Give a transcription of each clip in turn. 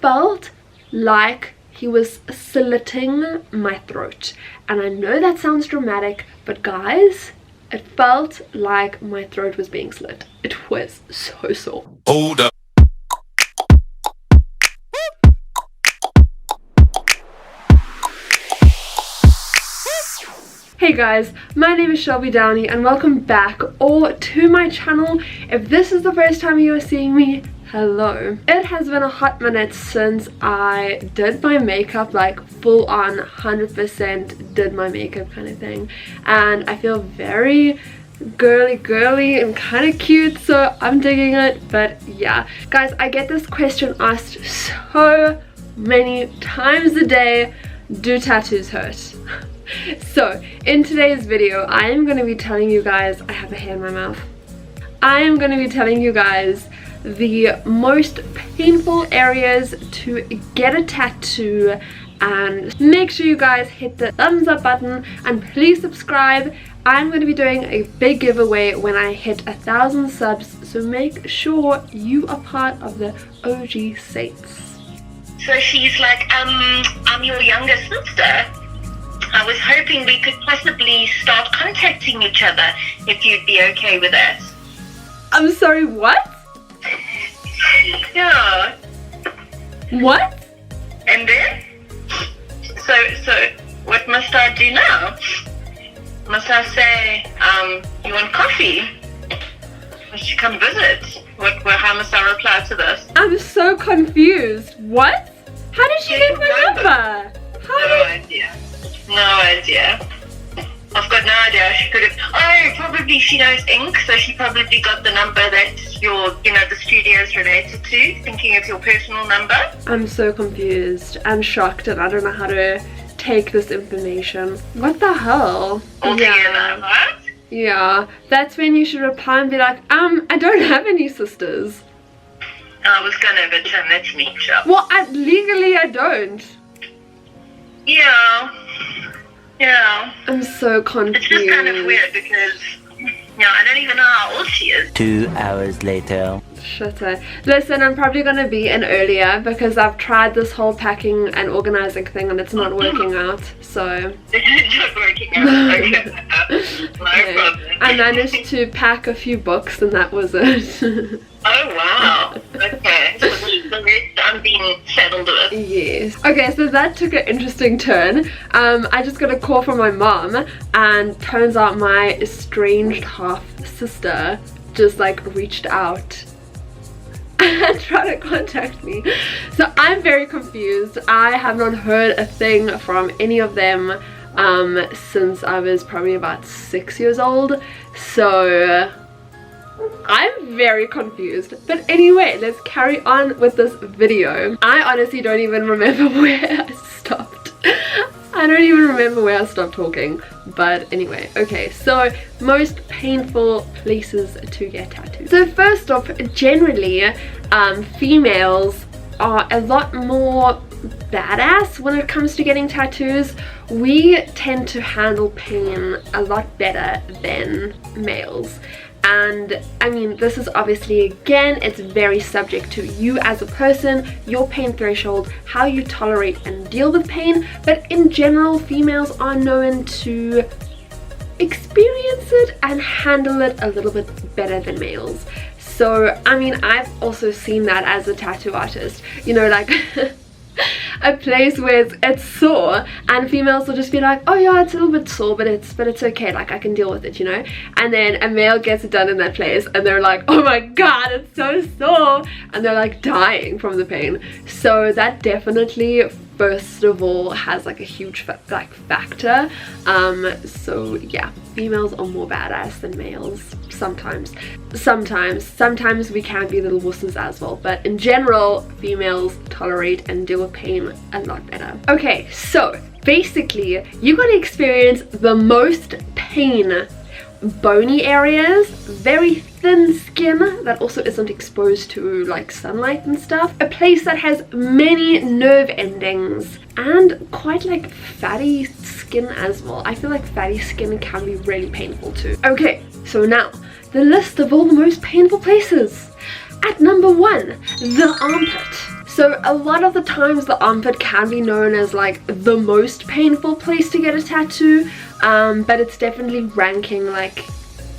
felt like he was slitting my throat. And I know that sounds dramatic, but guys, it felt like my throat was being slit. It was so sore. Hold up. Hey guys, my name is Shelby Downey and welcome back or to my channel. If this is the first time you are seeing me, hello. It has been a hot minute since I did my makeup, like full on 100% did my makeup kind of thing, and I feel very girly and kind of cute, so I'm digging it. But yeah guys, I get this question asked so many times a day: do tattoos hurt? So in today's video I am going to be telling you guys, I have a hair in my mouth, I am going to be telling you guys the most painful areas to get a tattoo, and make sure you guys hit the thumbs up button and please subscribe. I'm going to be doing a big giveaway when I hit 1,000 subs, so make sure you are part of the OG Saints. So she's like, I'm your younger sister. I was hoping we could possibly start contacting each other if you'd be okay with that. I'm sorry, what? Yeah. What? And then? So what must I do now? Must I say, you want coffee? Must you come visit? How must I reply to this? I'm so confused. What? How did she get my number? No idea. No idea. I've got no idea. She could have. Oh, probably SheKnows Inc. So she probably got the number that the studio is related to, thinking it's your personal number. I'm so confused and shocked, and I don't know how to take this information. What the hell? Yeah. Right? Yeah. That's when you should reply and be like, I don't have any sisters. I was gonna, but that's me, Chuck. Well, legally I don't. Yeah. I'm so confused. It's just kind of weird because, I don't even know how old she is. 2 hours later. Shut up. Listen, I'm probably going to be in earlier because I've tried this whole packing and organizing thing and it's not working out, so... It's not working out. Okay. No problem. I managed to pack a few books and that was it. Oh wow. Okay. So the rest I'm being settled with. Yes. Okay, so that took an interesting turn. I just got a call from my mom, and turns out my estranged half sister just like reached out and tried to contact me. So I'm very confused. I have not heard a thing from any of them since I was probably about 6 years old. So I'm very confused. But anyway, let's carry on with this video. I honestly don't even remember where I stopped. I don't even remember where I stopped talking. But anyway, okay, so most painful places to get tattoos. So first off, generally, females are a lot more badass when it comes to getting tattoos. We tend to handle pain a lot better than males. And I mean, this is obviously, again, it's very subject to you as a person, your pain threshold, how you tolerate and deal with pain. But in general, females are known to experience it and handle it a little bit better than males. So I mean, I've also seen that as a tattoo artist, like a place where it's sore and females will just be like, oh yeah, it's a little bit sore, but it's okay, like I can deal with it, and then a male gets it done in that place and they're like, oh my god, it's so sore, and they're like dying from the pain. So that definitely, first of all, has like a huge factor. So yeah, females are more badass than males sometimes we can be little wusses as well, but in general, females tolerate and deal with pain a lot better. Okay, so basically you're going to experience the most pain: bony areas, very thin skin that also isn't exposed to like sunlight and stuff, a place that has many nerve endings, and quite like fatty skin as well. I feel like fatty skin can be really painful too. Okay, so now the list of all the most painful places. At number 1, the armpit. So a lot of the times the armpit can be known as like the most painful place to get a tattoo, but it's definitely ranking like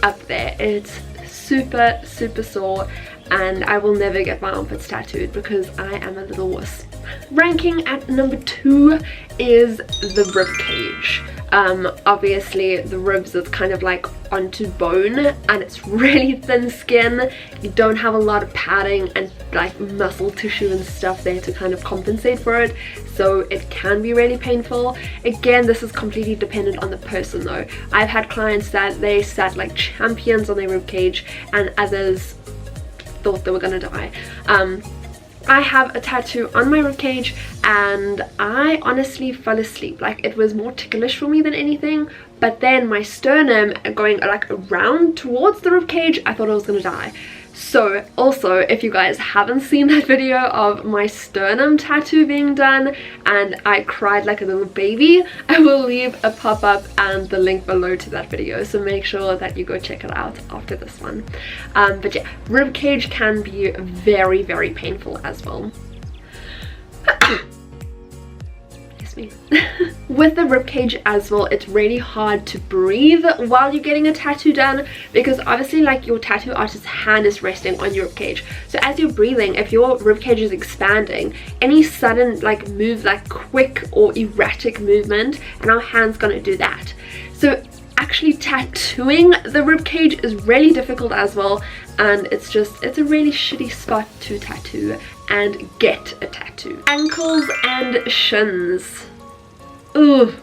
up there. It's super sore, and I will never get my armpits tattooed because I am a little wuss. Ranking at number 2 is the rib cage. Obviously the ribs is kind of like onto bone, and it's really thin skin. You don't have a lot of padding and like muscle tissue and stuff there to kind of compensate for it, so it can be really painful. Again, this is completely dependent on the person though. I've had clients that they sat like champions on their rib cage and others thought they were gonna die. I have a tattoo on my ribcage and I honestly fell asleep. Like, it was more ticklish for me than anything, but then my sternum going like around towards the ribcage, I thought I was gonna die. So also, if you guys haven't seen that video of my sternum tattoo being done and I cried like a little baby, I will leave a pop-up and the link below to that video, so make sure that you go check it out after this one. But yeah, ribcage can be very painful as well. Me. With the ribcage as well, it's really hard to breathe while you're getting a tattoo done, because obviously like your tattoo artist's hand is resting on your ribcage. So as you're breathing, if your ribcage is expanding, any sudden like move, like quick or erratic movement, and our hand's gonna do that. So actually tattooing the ribcage is really difficult as well, and it's a really shitty spot to tattoo and get a tattoo. Ankles and shins. Ooh.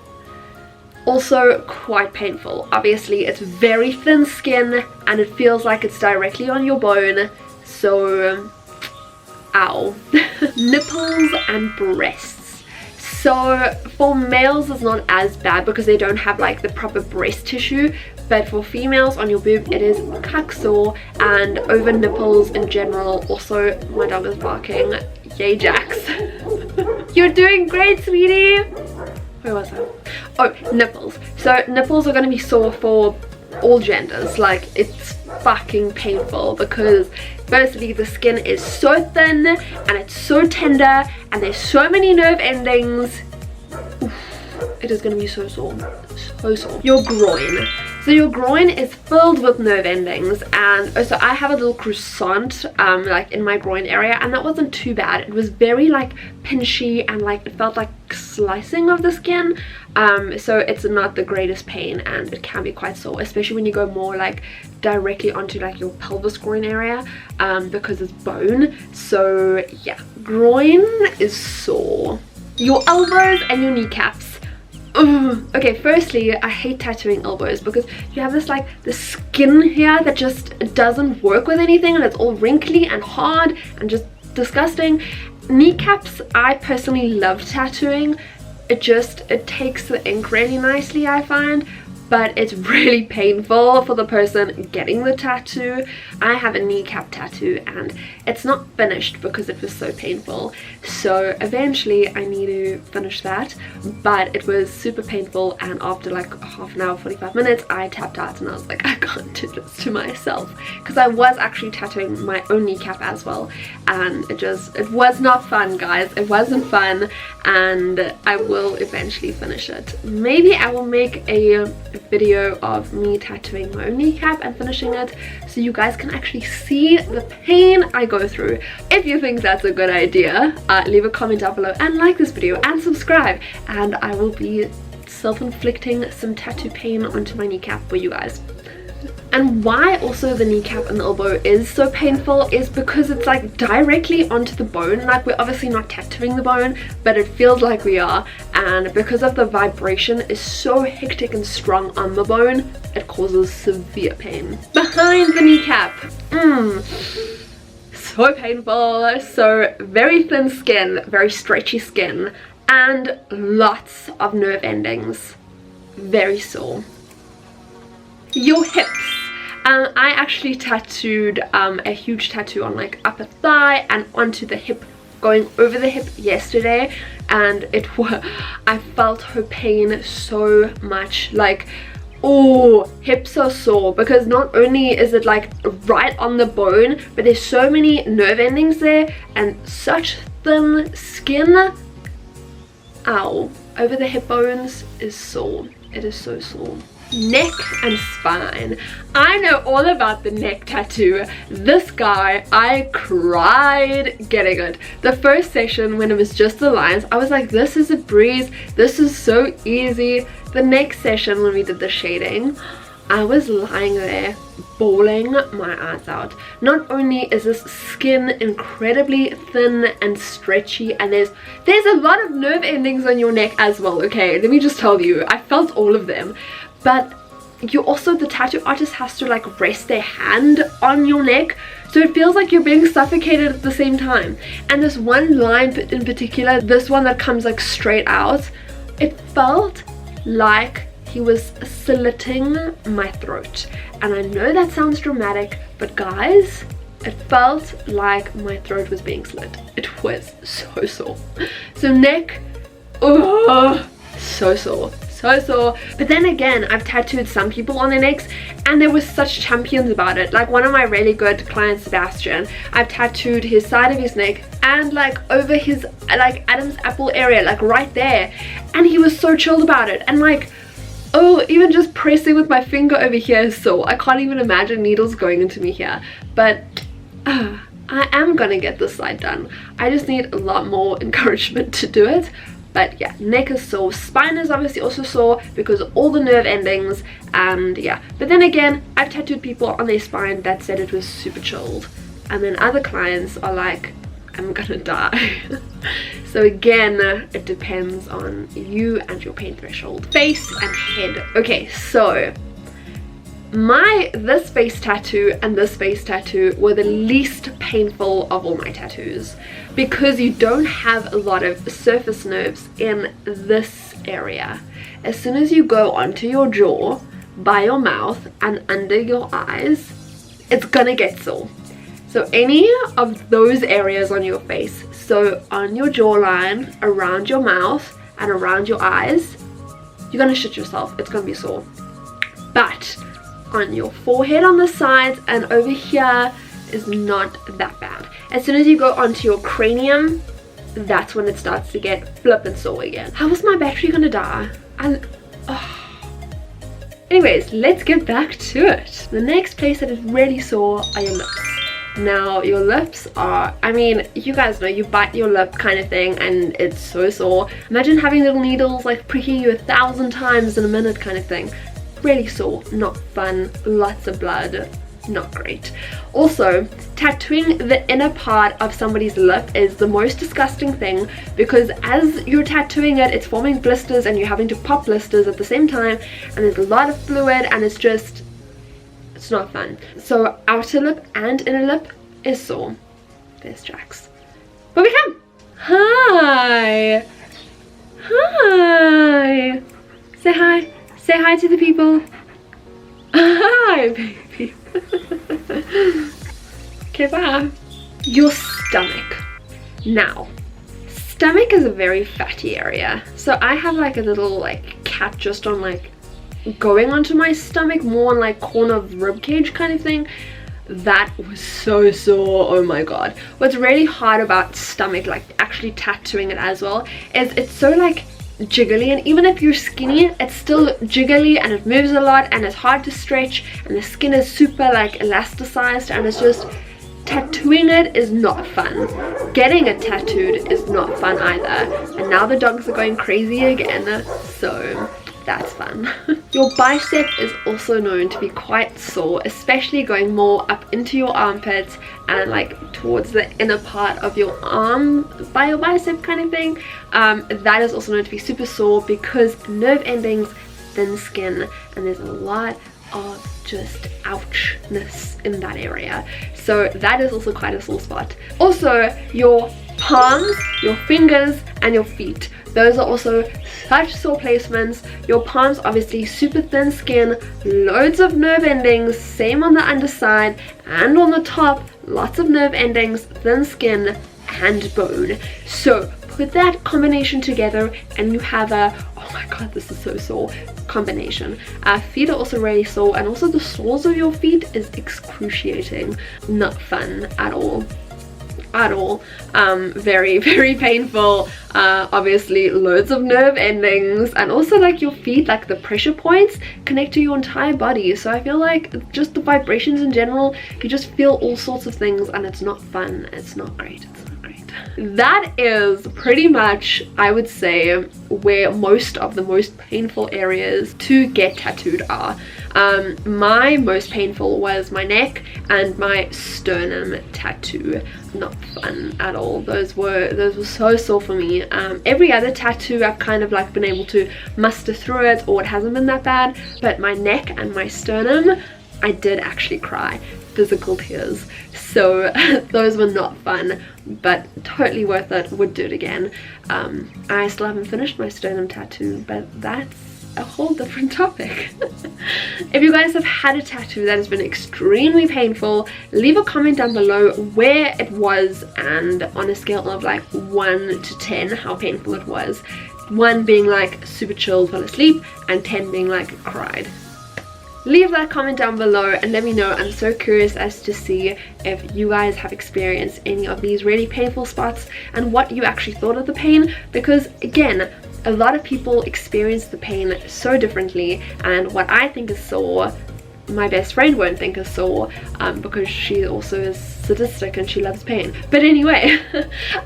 Also quite painful. Obviously it's very thin skin and it feels like it's directly on your bone, so ow. Nipples and breasts. So for males it's not as bad because they don't have like the proper breast tissue, but for females on your boob it is cuck sore, and over nipples in general. Also, my dog is barking. Yay Jax. You're doing great, sweetie. Where was I? Oh, nipples. So nipples are going to be sore for all genders. Like, it's fucking painful because firstly the skin is so thin and it's so tender and there's so many nerve endings. Oof, it is going to be so sore. So sore. Your groin. So your groin is filled with nerve endings, and so I have a little croissant like in my groin area, and that wasn't too bad. It was very like pinchy and like it felt like slicing of the skin, so it's not the greatest pain and it can be quite sore, especially when you go more like directly onto like your pelvis groin area, because it's bone. So yeah, groin is sore. Your elbows and your kneecaps. Ugh. Okay, firstly, I hate tattooing elbows because you have this like the skin here that just doesn't work with anything, and it's all wrinkly and hard and just disgusting. Kneecaps, I personally love tattooing. It takes the ink really nicely, I find, but it's really painful for the person getting the tattoo. I have a kneecap tattoo and it's not finished because it was so painful, so eventually I need to finish that, but it was super painful, and after like half an hour, 45 minutes, I tapped out and I was like, I can't do this to myself, because I was actually tattooing my own kneecap as well, and it was not fun, guys. It wasn't fun, and I will eventually finish it. Maybe I will make a video of me tattooing my own kneecap and finishing it, so you guys can actually see the pain I go through. If you think that's a good idea, leave a comment down below and like this video and subscribe, and I will be self-inflicting some tattoo pain onto my kneecap for you guys. And why also the kneecap and the elbow is so painful is because it's like directly onto the bone. Like, we're obviously not tattooing the bone, but it feels like we are, and because of the vibration is so hectic and strong on the bone, it causes severe pain. Behind the kneecap, so painful. So very thin skin, very stretchy skin, and lots of nerve endings, very sore. Your hips. I actually tattooed a huge tattoo on like upper thigh and onto the hip, going over the hip yesterday, and I felt her pain so much. Like, oh, hips are sore because not only is it like right on the bone, but there's so many nerve endings there and such thin skin, ow, over the hip bones is sore. It is so sore. Neck and spine. I know all about the neck tattoo. This guy, I cried getting it. The first session when it was just the lines, I was like, this is a breeze, this is so easy. The next session when we did the shading, I was lying there bawling my eyes out. Not only is this skin incredibly thin and stretchy, and there's a lot of nerve endings on your neck as well, okay? Let me just tell you, I felt all of them. But you also, the tattoo artist has to like rest their hand on your neck, so it feels like you're being suffocated at the same time. And this one line in particular, this one that comes like straight out, it felt like he was slitting my throat. And I know that sounds dramatic, but guys, it felt like my throat was being slit. It was so sore. So neck, oh, so sore. So sore. But then again, I've tattooed some people on their necks and there was such champions about it. Like one of my really good clients, Sebastian, I've tattooed his side of his neck and like over his like Adam's apple area, like right there, and he was so chilled about it. And like, oh, even just pressing with my finger over here is sore. I can't even imagine needles going into me here. But I am gonna get this side done. I just need a lot more encouragement to do it. But yeah, neck is sore. Spine is obviously also sore because of all the nerve endings, and yeah. But then again, I've tattooed people on their spine that said it was super chilled, and then other clients are like, I'm gonna die. So again, it depends on you and your pain threshold. Face and head. Okay, so this face tattoo and this face tattoo were the least painful of all my tattoos, because you don't have a lot of surface nerves in this area. As soon as you go onto your jaw, by your mouth and under your eyes, it's gonna get sore. So any of those areas on your face, so on your jawline, around your mouth and around your eyes, you're gonna shit yourself. It's gonna be sore. But on your forehead, on the sides and over here is not that bad. As soon as you go onto your cranium, that's when it starts to get flippin' sore again. How is my battery gonna die? Anyways, let's get back to it. The next place that is really sore are your lips. Now your lips are, I mean, you guys know, you bite your lip kind of thing and it's so sore. Imagine having little needles like pricking you 1,000 times in a minute kind of thing. Really sore, not fun, lots of blood, not great. Also, tattooing the inner part of somebody's lip is the most disgusting thing, because as you're tattooing it, it's forming blisters and you're having to pop blisters at the same time, and there's a lot of fluid and it's not fun. So outer lip and inner lip is sore. There's Jax. But we come. Hi. Hi. Say hi. Say hi to the people. Hi, baby. Okay, bye. Your stomach. Now, stomach is a very fatty area. So I have like a little like cat just on like going onto my stomach, more on like corner of rib cage kind of thing. That was so sore. Oh my god. What's really hard about stomach, like actually tattooing it as well, is it's so like jiggly, and even if you're skinny, it's still jiggly and it moves a lot and it's hard to stretch, and the skin is super like elasticized, and it's just, tattooing it is not fun. Getting it tattooed is not fun either. And now the dogs are going crazy again, so that's fun. Your bicep is also known to be quite sore, especially going more up into your armpits and like towards the inner part of your arm by your bicep kind of thing. That is also known to be super sore because nerve endings, thin skin, and there's a lot of just ouchness in that area. So that is also quite a sore spot. Also, your palms, your fingers, and your feet. Those are also such sore placements. Your palms, obviously super thin skin, loads of nerve endings, same on the underside and on the top, lots of nerve endings, thin skin and bone. So put that combination together and you have a, oh my god, this is so sore combination. Feet are also really sore, and also the soles of your feet is excruciating. Not fun at all. at all. Very, very painful. Obviously loads of nerve endings, and also like your feet, like the pressure points connect to your entire body, so I feel like just the vibrations in general, you just feel all sorts of things, and it's not fun. It's not great. It's not great. That is pretty much, I would say, where most of the most painful areas to get tattooed are. My most painful was my neck and my sternum tattoo. Not fun at all. Those were so sore for me. Every other tattoo I've kind of like been able to muster through it, or it hasn't been that bad, but my neck and my sternum, I did actually cry physical tears. So those were not fun, but totally worth it. Would do it again. I still haven't finished my sternum tattoo, but that's a whole different topic. If you guys have had a tattoo that has been extremely painful, leave a comment down below where it was, and on a scale of like 1 to 10 how painful it was. 1 being like super chill, fell asleep, and 10 being like cried. Leave that comment down below and let me know. I'm so curious as to see if you guys have experienced any of these really painful spots and what you actually thought of the pain, because again, a lot of people experience the pain so differently, and what I think is sore, my best friend won't think is sore, because she also is sadistic and she loves pain. But anyway,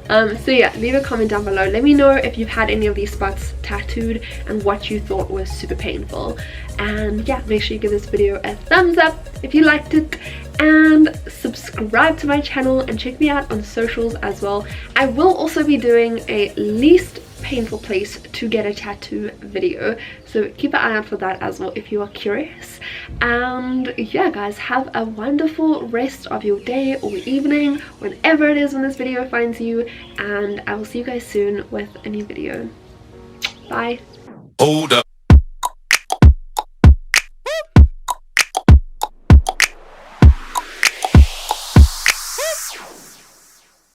so yeah, leave a comment down below. Let me know if you've had any of these spots tattooed and what you thought was super painful. And yeah, make sure you give this video a thumbs up if you liked it, and subscribe to my channel and check me out on socials as well. I will also be doing a least painful place to get a tattoo video, so keep an eye out for that as well if you are curious. And yeah guys, have a wonderful rest of your day or evening, whenever it is when this video finds you, and I will see you guys soon with a new video. Bye. Hold up.